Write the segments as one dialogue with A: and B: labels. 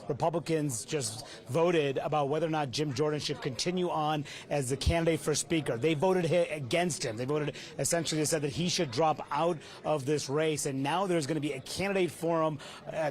A: Republicans just voted about whether or not Jim Jordan should continue on as the candidate for Speaker. They voted against him. They voted essentially, they said that he should drop out of this race. And now there's going to be a candidate forum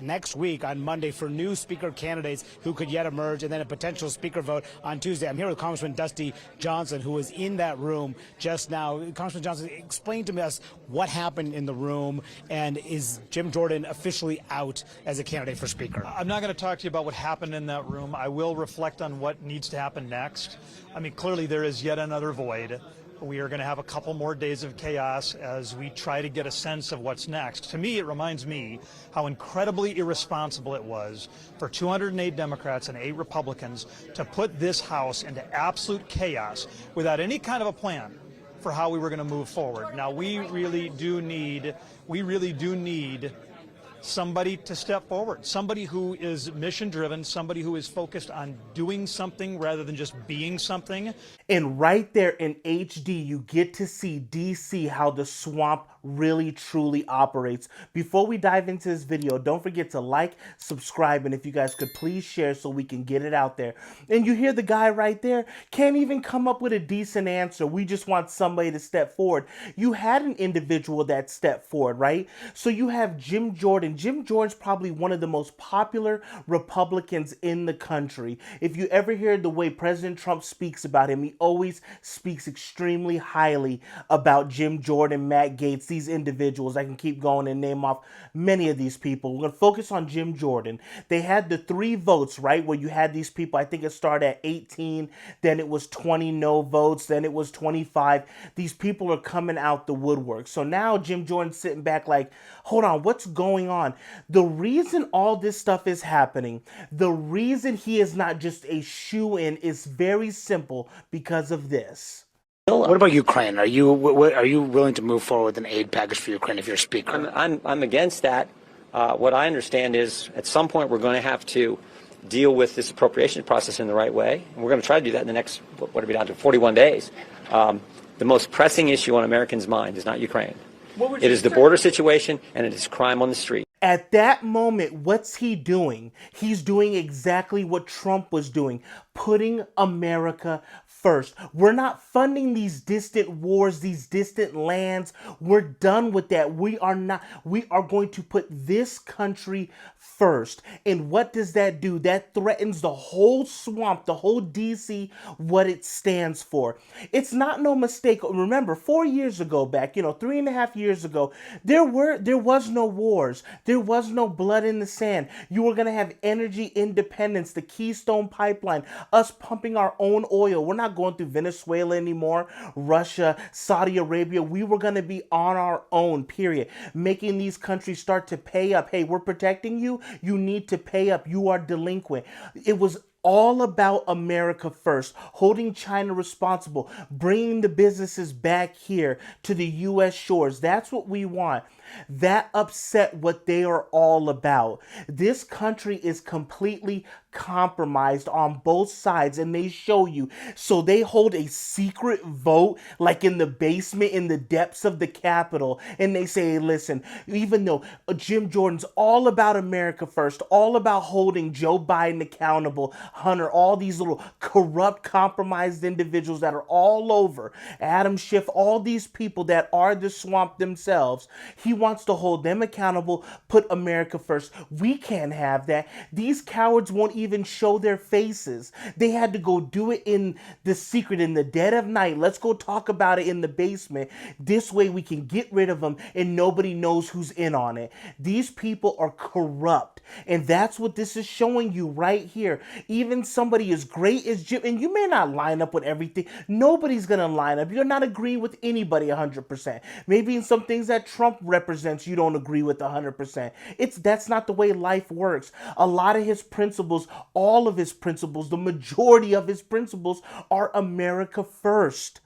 A: next week on Monday for new Speaker candidates who could yet emerge, and then a potential Speaker vote on Tuesday. I'm here with Congressman Dusty Johnson, who was in that room just now. Congressman Johnson, explain to us what happened in the room, and is Jim Jordan officially out as a candidate for Speaker?
B: I'm not going to talk to you about what happened in that room. I will reflect on what needs to happen next. I mean, clearly there is yet another void. We are going to have a couple more days of chaos as we try to get a sense of what's next. To me, it reminds me how incredibly irresponsible it was for 208 Democrats and 8 Republicans to put this House into absolute chaos without any kind of a plan for how we were going to move forward. Now, we really do need somebody to step forward, somebody who is mission-driven, somebody who is focused on doing something rather than just being something.
C: And right there in HD, you get to see DC, how the swamp really truly operates. Before we dive into this video, don't forget to like, subscribe, and if you guys could please share so we can get it out there. And you hear the guy right there can't even come up with a decent answer. We just want somebody to step forward. You had an individual that stepped forward, right? So you have Jim Jordan. Jim Jordan's probably one of the most popular Republicans in the country. If you ever hear the way President Trump speaks about him, he always speaks extremely highly about Jim Jordan, Matt Gaetz, these individuals. I can keep going and name off many of these people. We're going to focus on Jim Jordan. They had the 3 votes, right, where you had these people. I think it started at 18, then it was 20 no votes, then it was 25. These people are coming out the woodwork. So now Jim Jordan's sitting back like, hold on, what's going on? The reason all this stuff is happening, the reason he is not just a shoo-in is very simple, because of this.
A: What about Ukraine? Are you willing to move forward with an aid package for Ukraine if you're Speaker?
D: I'm against that. What I understand is at some point we're going to have to deal with this appropriation process in the right way. And we're going to try to do that in the next, what are we down to, 41 days. The most pressing issue on Americans' mind is not Ukraine. It is the border situation, and it is crime on the street.
C: At that moment, what's he doing? He's doing exactly what Trump was doing, putting America first. We're not funding these distant wars, these distant lands. We're done with that. We are not. We are going to put this country first. And what does that do? That threatens the whole swamp, the whole DC, what it stands for. It's not no mistake. Remember, 4 years ago back, 3.5 years ago, there was no wars. There was no blood in the sand. You were going to have energy independence, the Keystone Pipeline, us pumping our own oil. We're not going through Venezuela anymore, Russia, Saudi Arabia. We were going to be on our own, period. Making these countries start to pay up. Hey, we're protecting you. You need to pay up. You are delinquent. It was all about America first, holding China responsible, bringing the businesses back here to the U.S. shores. That's what we want. That upset what they are all about. This country is completely compromised on both sides, and they show you. So they hold a secret vote like in the basement, in the depths of the Capitol, and they say, listen, even though Jim Jordan's all about America first, all about holding Joe Biden accountable, Hunter, all these little corrupt, compromised individuals that are all over, Adam Schiff, all these people that are the swamp themselves, he wants to hold them accountable, put America first. We can't have that. These cowards won't even show their faces. They had to go do it in the secret, in the dead of night. Let's go talk about it in the basement. This way we can get rid of them and nobody knows who's in on it. These people are corrupt, and that's what this is showing you right here. Even somebody as great as Jim, and you may not line up with everything. Nobody's gonna line up. You're not agreeing with anybody 100%. Maybe in some things that Trump represents, you don't agree with 100%. That's not the way life works. A lot of his principles, all of his principles, the majority of his principles are America first.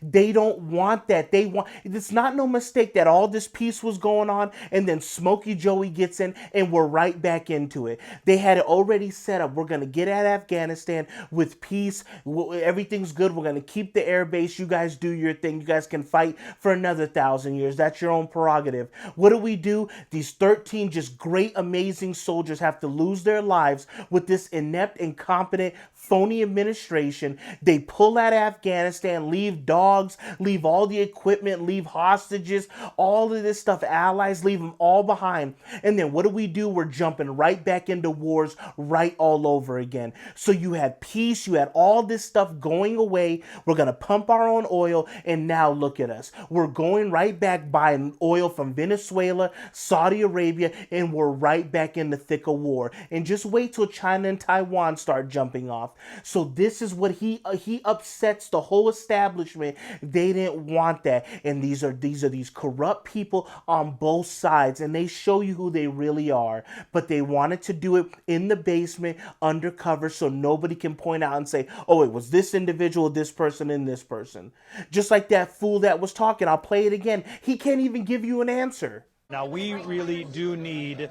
C: They don't want that. It's not no mistake that all this peace was going on and then Smokey Joey gets in and we're right back into it. They had it already set up. We're going to get at Afghanistan with peace. Everything's good. We're going to keep the air base. You guys do your thing. You guys can fight for another 1,000 years. That's your own prerogative. What do? These 13 just great, amazing soldiers have to lose their lives with this inept, incompetent, phony administration. They pull out of Afghanistan, leave dogs, leave all the equipment, leave hostages, all of this stuff, allies, leave them all behind. And then what do? We're jumping right back into wars right all over again. So you had peace, you had all this stuff going away. We're going to pump our own oil, and now look at us. We're going right back buying oil from Venezuela, Saudi Arabia, and we're right back in the thick of war. And just wait till China and Taiwan start jumping off. So this is what he upsets the whole establishment. They didn't want that. And these are these corrupt people on both sides, and they show you who they really are. But they wanted to do it in the basement, undercover, so nobody can point out and say, oh, it was this individual, this person, and this person. Just like that fool that was talking. I'll play it again. He can't even give you an answer.
B: Now we really do need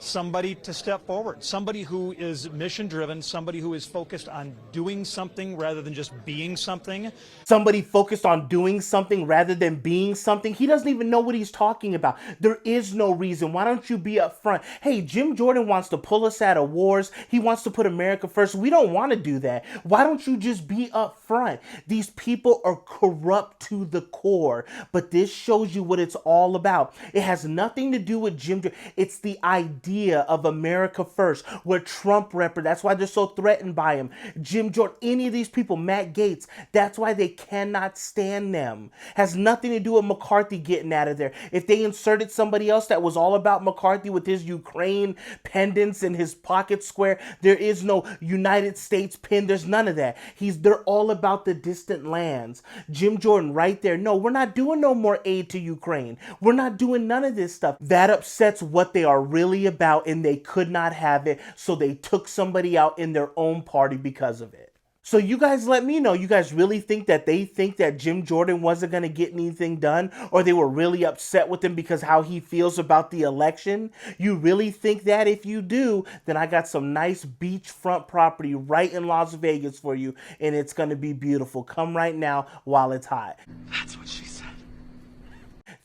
B: somebody to step forward, somebody who is mission driven, somebody who is focused on doing something rather than just being something.
C: Somebody focused on doing something rather than being something. He doesn't even know what he's talking about. There is no reason. Why don't you be up front? Hey, Jim Jordan wants to pull us out of wars. He wants to put America first. We don't want to do that. Why don't you just be up front? These people are corrupt to the core, but this shows you what it's all about. It has nothing to do with Jim Jordan. It's the idea of America first, where Trump that's why they're so threatened by him. Jim Jordan, any of these people, Matt Gaetz, that's why they cannot stand them. Has nothing to do with McCarthy getting out of there. If they inserted somebody else that was all about McCarthy with his Ukraine pendants and his pocket square, there is no United States pin. There's none of that. They're all about the distant lands. Jim Jordan right there. No, we're not doing no more aid to Ukraine. We're not doing none of this stuff. That upsets what they are really about, and they could not have it, so they took somebody out in their own party because of it. So you guys let me know. You guys really think that they think that Jim Jordan wasn't going to get anything done, or they were really upset with him because how he feels about the election? You really think that? If you do, then I got some nice beachfront property right in Las Vegas for you, and it's going to be beautiful. Come right now while it's hot.
E: That's what she said.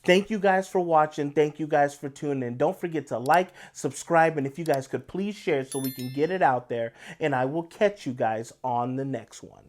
C: Thank you guys for watching. Thank you guys for tuning in. Don't forget to like, subscribe, and if you guys could please share so we can get it out there. And I will catch you guys on the next one.